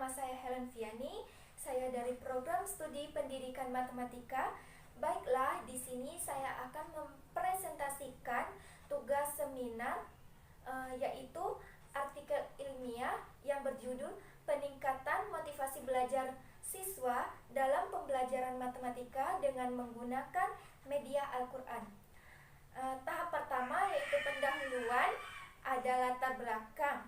saya Helen Viani. Saya dari program studi pendidikan matematika. Baiklah, di sini saya akan mempresentasikan tugas seminar yaitu artikel ilmiah yang berjudul Peningkatan Motivasi Belajar Siswa dalam Pembelajaran Matematika dengan Menggunakan Media Al-Quran. Tahap pertama yaitu pendahuluan, ada latar belakang,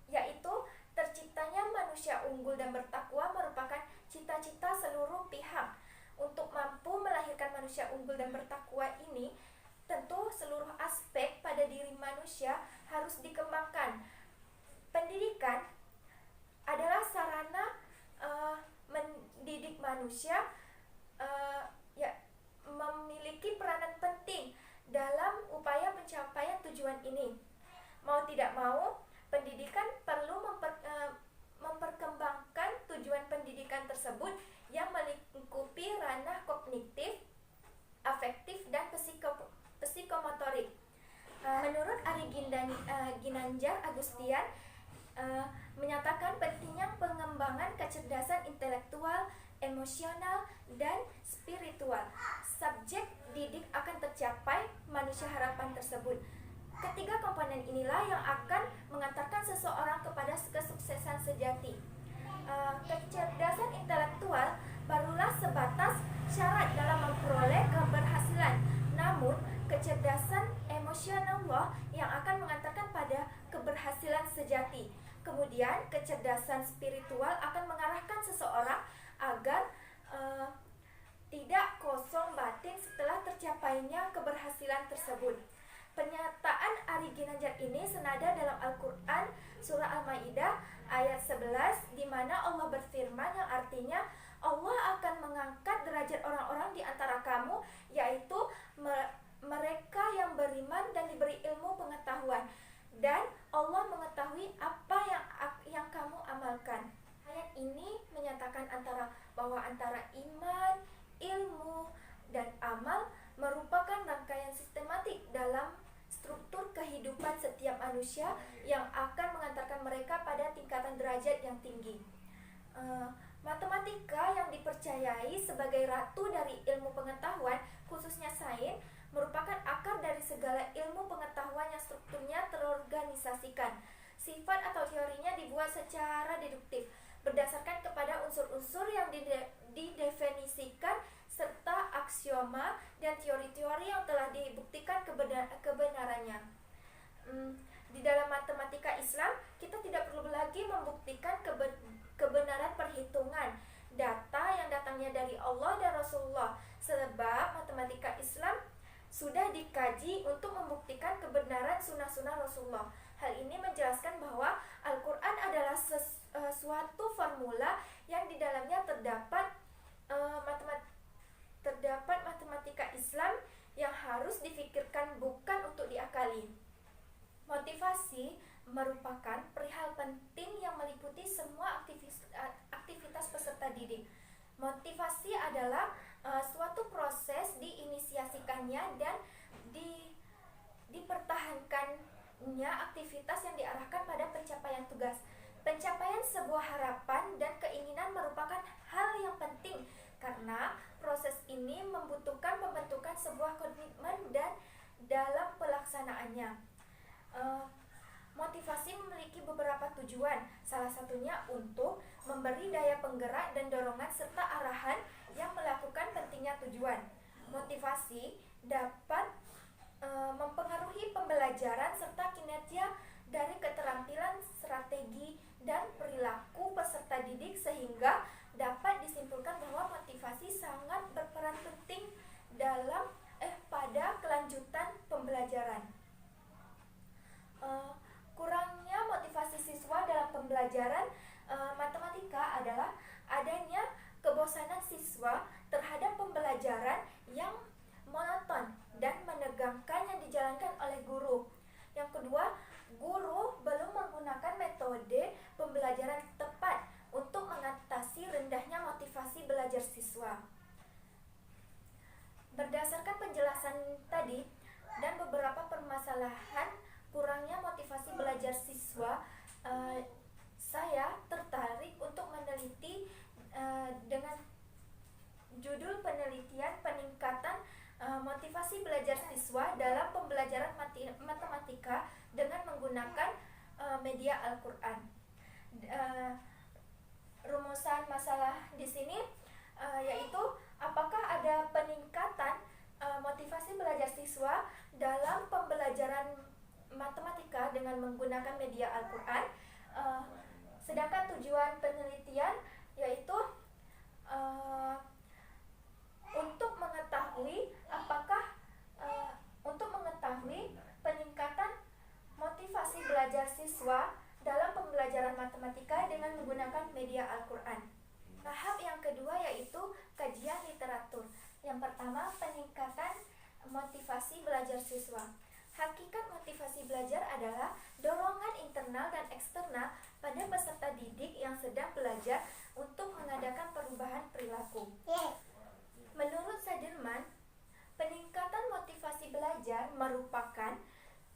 yaitu terciptanya manusia unggul dan bertakwa merupakan cita-cita seluruh pihak. Untuk mampu melahirkan manusia unggul dan bertakwa ini, tentu seluruh aspek pada diri manusia harus dikembangkan. Pendidikan adalah sarana mendidik manusia, memiliki peranan penting dalam upaya pencapaian tujuan ini. Mau tidak mau, pendidikan perlu memperkembangkan tujuan pendidikan tersebut yang melingkupi ranah kognitif, afektif, dan psikomotorik. Menurut Ari Ginanjar Agustian, menyatakan pentingnya pengembangan kecerdasan intelektual, emosional, dan spiritual. Subjek didik akan tercapai manusia harapan tersebut. Ketiga komponen inilah yang akan mengantarkan seseorang kepada kesuksesan sejati. Kecerdasan intelektual barulah sebatas syarat dalam memperoleh keberhasilan. Namun, kecerdasan emosional yang akan mengantarkan pada keberhasilan sejati. Kemudian, kecerdasan spiritual akan mengarahkan seseorang agar tidak kosong batin setelah tercapainya keberhasilan tersebut. Pernyataan Ari Ginanjar ini senada dalam Al-Quran surah Al-Maidah ayat 11, di mana Allah berfirman yang artinya Allah akan mengangkat derajat orang-orang di antara kamu, yaitu mereka yang beriman dan diberi ilmu pengetahuan, dan Allah mengetahui apa yang kamu amalkan. Ayat ini menyatakan bahwa antara iman, ilmu, dan amal merupakan rangkaian sistematik dalam struktur kehidupan setiap manusia yang akan mengantarkan mereka pada tingkatan derajat yang tinggi. Matematika yang dipercayai sebagai ratu dari ilmu pengetahuan, khususnya sains, merupakan akar dari segala ilmu pengetahuan yang strukturnya terorganisasikan. Sifat atau teorinya dibuat secara deduktif, berdasarkan kepada unsur-unsur yang didefinisikan serta aksioma dan teori-teori yang telah dibuktikan kebenarannya. Di dalam matematika Islam, kita tidak perlu lagi membuktikan kebenaran perhitungan data yang datangnya dari Allah dan Rasulullah, sebab matematika Islam sudah dikaji untuk membuktikan kebenaran sunnah-sunnah Rasulullah. Hal ini menjelaskan bahwa Al-Quran adalah suatu formula yang di dalamnya terdapat matematika Islam yang harus difikirkan, bukan untuk diakali. Motivasi merupakan perihal penting yang meliputi semua aktivitas peserta didik. Motivasi adalah suatu proses diinisiasikannya dan dipertahankannya aktivitas yang diarahkan pada pencapaian tugas. Pencapaian sebuah harapan dan keinginan merupakan hal yang penting karena proses ini membutuhkan pembentukan sebuah komitmen dan dalam pelaksanaannya. Motivasi memiliki beberapa tujuan, salah satunya untuk memberi daya penggerak dan dorongan serta arahan yang melakukan pentingnya tujuan. Motivasi dapat mempengaruhi pembelajaran serta kinerja dari keterampilan, strategi, dan perilaku peserta didik, sehingga dapat disimpulkan bahwa motivasi sangat berperan penting pada kelanjutan pembelajaran. Kurangnya motivasi siswa dalam pembelajaran matematika adalah adanya kebosanan siswa terhadap pembelajaran yang monoton dan menegangkan yang dijalankan oleh guru. Yang kedua, guru belum menggunakan metode pembelajaran tepat untuk mengatasi rendahnya motivasi belajar siswa. Berdasarkan penjelasan tadi dan beberapa permasalahan kurangnya motivasi belajar siswa, saya tertarik untuk meneliti dengan judul penelitian peningkatan motivasi belajar siswa dalam pembelajaran matematika dengan menggunakan media Al-Quran. Rumusan masalah di sini yaitu apakah ada peningkatan motivasi belajar siswa dalam pembelajaran matematika dengan menggunakan media Al-Quran. Sedangkan tujuan penelitian yaitu untuk mengetahui peningkatan motivasi belajar siswa dalam pembelajaran matematika dengan menggunakan media Al-Quran. Tahap yang kedua yaitu kajian literatur. Yang pertama, peningkatan motivasi belajar siswa. Hakikat motivasi belajar adalah dorongan internal dan eksternal pada peserta didik yang sedang belajar untuk mengadakan perubahan perilaku. Menurut Saderman, peningkatan motivasi belajar merupakan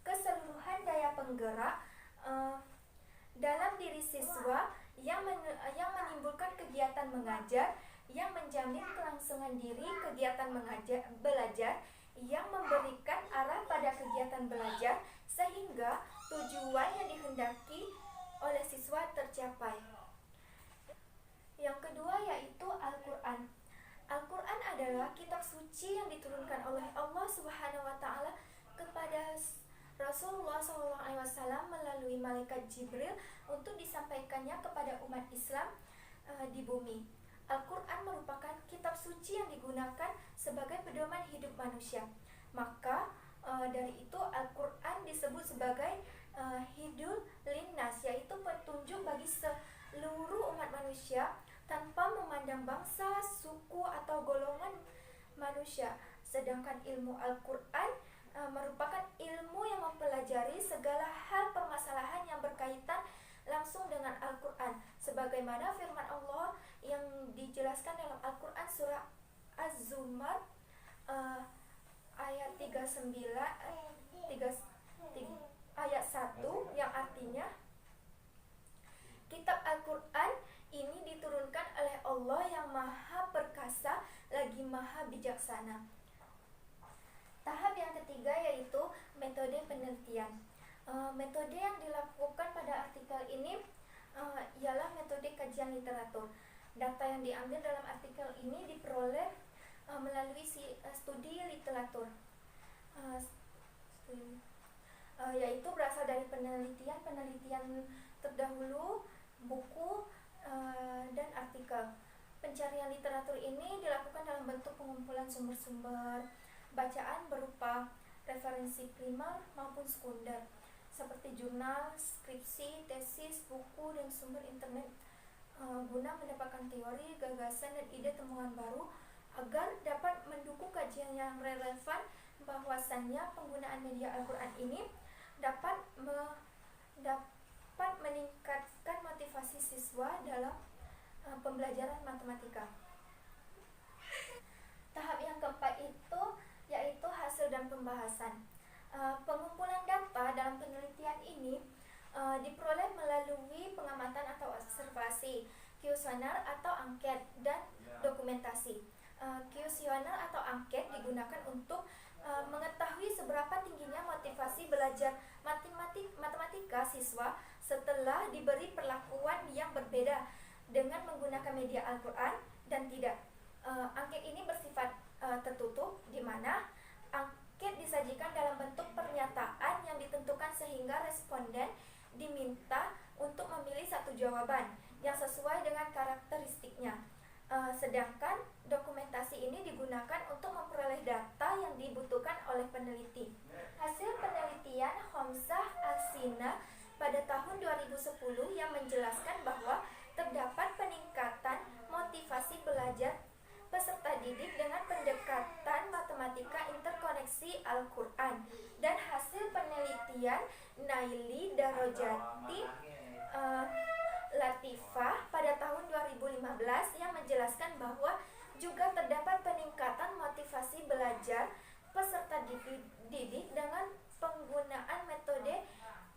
keseluruhan daya penggerak dalam diri siswa yang menimbulkan kegiatan mengajar, yang menjamin kelangsungan diri kegiatan belajar, yang memberikan arah pada kegiatan belajar sehingga tujuan yang dihendaki oleh siswa tercapai. Yang kedua yaitu Al-Quran. Al-Quran adalah kitab suci yang diturunkan oleh Allah Subhanahu wa taala kepada Rasulullah SAW melalui malaikat Jibril untuk disampaikannya kepada umat Islam di bumi. Al-Quran merupakan kitab suci yang digunakan sebagai pedoman hidup manusia. Maka dari itu Al-Quran disebut sebagai hidul linnas, yaitu petunjuk bagi seluruh umat manusia tanpa memandang bangsa, suku, atau golongan manusia. Sedangkan ilmu Al-Quran merupakan ilmu yang mempelajari segala hal permasalahan yang berkaitan langsung dengan Al-Quran, sebagaimana firman Allah yang dijelaskan dalam Al-Quran surah Az-Zumar ayat 39 ayat 1 yang artinya, kitab Al-Quran ini diturunkan oleh Allah yang maha perkasa lagi maha bijaksana. Tahap yang ketiga yaitu metode penelitian. Metode yang dilakukan pada artikel ini ialah metode kajian literatur. Data yang diambil dalam artikel ini diperoleh melalui studi literatur, yaitu berasal dari penelitian terdahulu, buku, dan artikel. Pencarian literatur ini dilakukan dalam bentuk pengumpulan sumber-sumber bacaan berupa referensi primer maupun sekunder, seperti jurnal, skripsi, tesis, buku, dan sumber internet, guna mendapatkan teori, gagasan, dan ide temuan baru agar dapat mendukung kajian yang relevan. Bahwasannya penggunaan media Al-Quran ini dapat meningkatkan motivasi siswa dalam pembelajaran matematika. Tahap yang keempat itu yaitu hasil dan pembahasan. Pengumpulan data dalam penelitian ini diperoleh melalui pengamatan atau observasi, kuesioner atau angket, dan dokumentasi. Kuesioner atau angket digunakan untuk mengetahui seberapa tingginya motivasi belajar matematika siswa setelah diberi perlakuan yang berbeda dengan menggunakan media Al-Quran dan tidak. Angket ini bersifat tertutup, di mana angket disajikan dalam bentuk pernyataan yang ditentukan sehingga responden diminta untuk memilih satu jawaban yang sesuai dengan karakteristiknya. Sedangkan dokumentasi ini digunakan untuk memperoleh data yang dibutuhkan oleh peneliti. Hasil penelitian Homzah Al-Sina pada tahun 2010 yang menjelaskan bahwa terdapat peningkatan motivasi belajar peserta didik dengan pendekatan matematika interkoneksi Al-Quran. Dan hasil penelitian Naili Darajati Latifah pada tahun 2015 yang menjelaskan bahwa juga terdapat peningkatan motivasi belajar peserta didik dengan penggunaan metode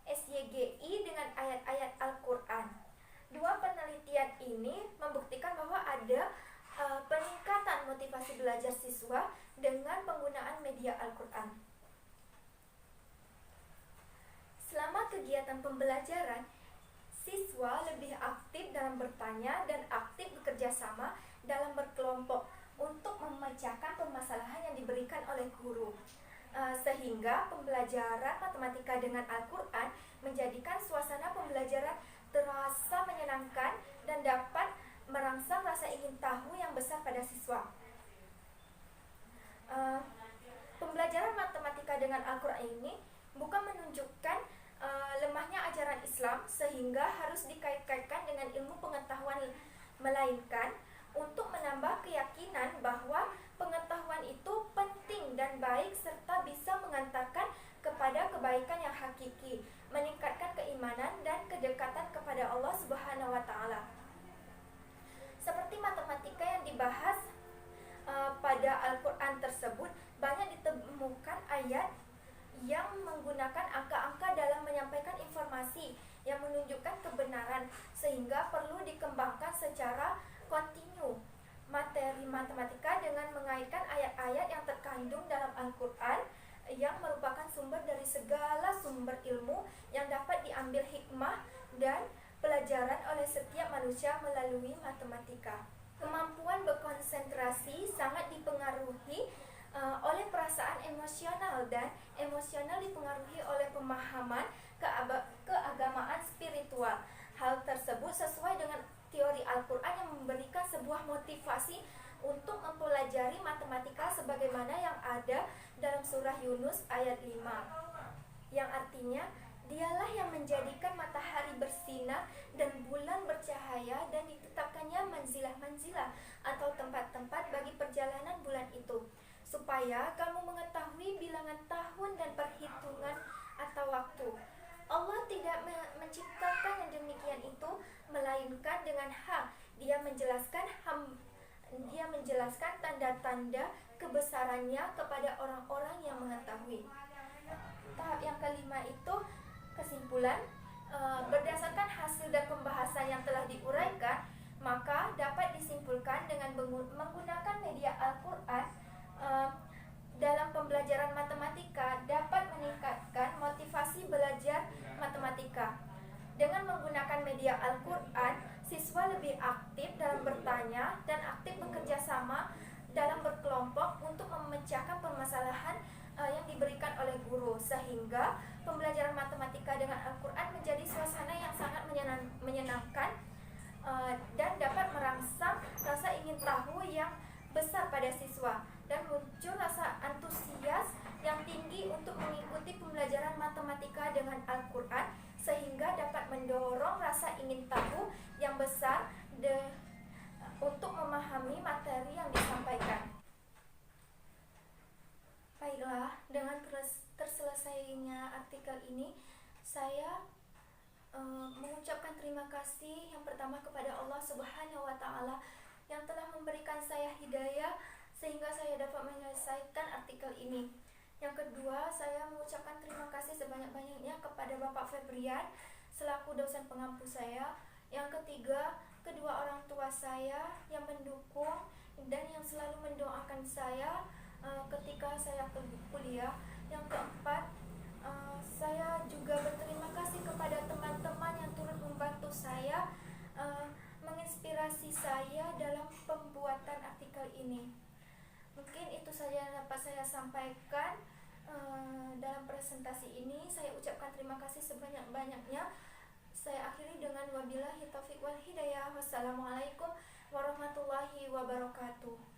SYGI dengan ayat-ayat Al-Quran. belajar siswa dengan penggunaan media Al-Quran. Selama kegiatan pembelajaran, siswa lebih aktif dalam bertanya dan aktif bekerja sama dalam berkelompok untuk memecahkan permasalahan yang diberikan oleh guru. Sehingga pembelajaran matematika dengan Al-Quran menjadikan suasana pembelajaran terasa menyenangkan dan dapat merangsang rasa ingin tahu yang besar pada siswa. Pembelajaran matematika dengan Al-Quran ini bukan menunjukkan lemahnya ajaran Islam sehingga harus dikait-kaitkan dengan ilmu pengetahuan, melainkan untuk menambah keyakinan bahwa pengetahuan itu penting dan baik serta bisa mengantarkan kepada kebaikan yang hakiki, meningkatkan keimanan dan kedekatan kepada Allah Subhanahu wa taala. Seperti matematika yang dibahas pada Al-Quran tersebut, banyak ditemukan ayat yang menggunakan angka-angka dalam menyampaikan informasi yang menunjukkan kebenaran, sehingga perlu dikembangkan secara kontinu materi matematika dengan mengaitkan ayat-ayat yang terkandung dalam Al-Quran yang merupakan sumber dari segala sumber ilmu yang dapat diambil hikmah dan pelajaran oleh setiap manusia melalui matematika. Kemampuan berkonsentrasi sangat dipengaruhi oleh perasaan emosional, dan emosional dipengaruhi oleh pemahaman keagamaan spiritual. Hal tersebut sesuai dengan teori Al-Quran yang memberikan sebuah motivasi untuk mempelajari matematika sebagaimana yang ada dalam surah Yunus ayat 5, yang artinya, dialah yang menjadikan matahari bersinar dan bulan bercahaya dan ditetapkannya manzilah-manzilah atau tempat-tempat bagi perjalanan bulan itu, supaya kamu mengetahui bilangan tahun dan perhitungan atau waktu. Allah tidak menciptakan yang demikian itu melainkan dengan hak. Dia menjelaskan tanda-tanda kebesarannya kepada orang-orang yang mengetahui. Tahap yang kelima itu kesimpulan. Berdasarkan hasil dan pembahasan yang telah diuraikan, maka dapat disimpulkan dengan menggunakan media Al-Quran dalam pembelajaran matematika dapat meningkatkan motivasi belajar matematika. Dengan menggunakan media Al-Quran, siswa lebih aktif dalam bertanya dan aktif bekerja sama dalam berkelompok untuk memecahkan permasalahan yang diberikan oleh guru, sehingga pembelajaran matematika dengan Al-Quran menjadi suasana yang sangat menyenangkan dan dapat merangsang rasa ingin tahu yang besar pada siswa, dan muncul rasa antusias yang tinggi untuk mengikuti pembelajaran matematika dengan Al-Quran, sehingga dapat mendorong rasa ingin tahu yang besar untuk memahami materi yang disampaikan. Baiklah, dengan terselesainya artikel ini, saya mengucapkan terima kasih yang pertama kepada Allah Subhanahu wa taala yang telah memberikan saya hidayah sehingga saya dapat menyelesaikan artikel ini. Yang kedua, saya mengucapkan terima kasih sebanyak-banyaknya kepada Bapak Febrian selaku dosen pengampu saya. Yang ketiga, kedua orang tua saya yang mendukung dan yang selalu mendoakan saya ketika saya kuliah. Yang keempat, saya juga berterima kasih kepada teman-teman yang turut membantu saya, menginspirasi saya dalam pembuatan artikel ini. Mungkin itu saja yang dapat saya sampaikan dalam presentasi ini. Saya ucapkan terima kasih sebanyak-banyaknya. Saya akhiri dengan wabillahi taufiq wal hidayah. Wassalamualaikum warahmatullahi wabarakatuh.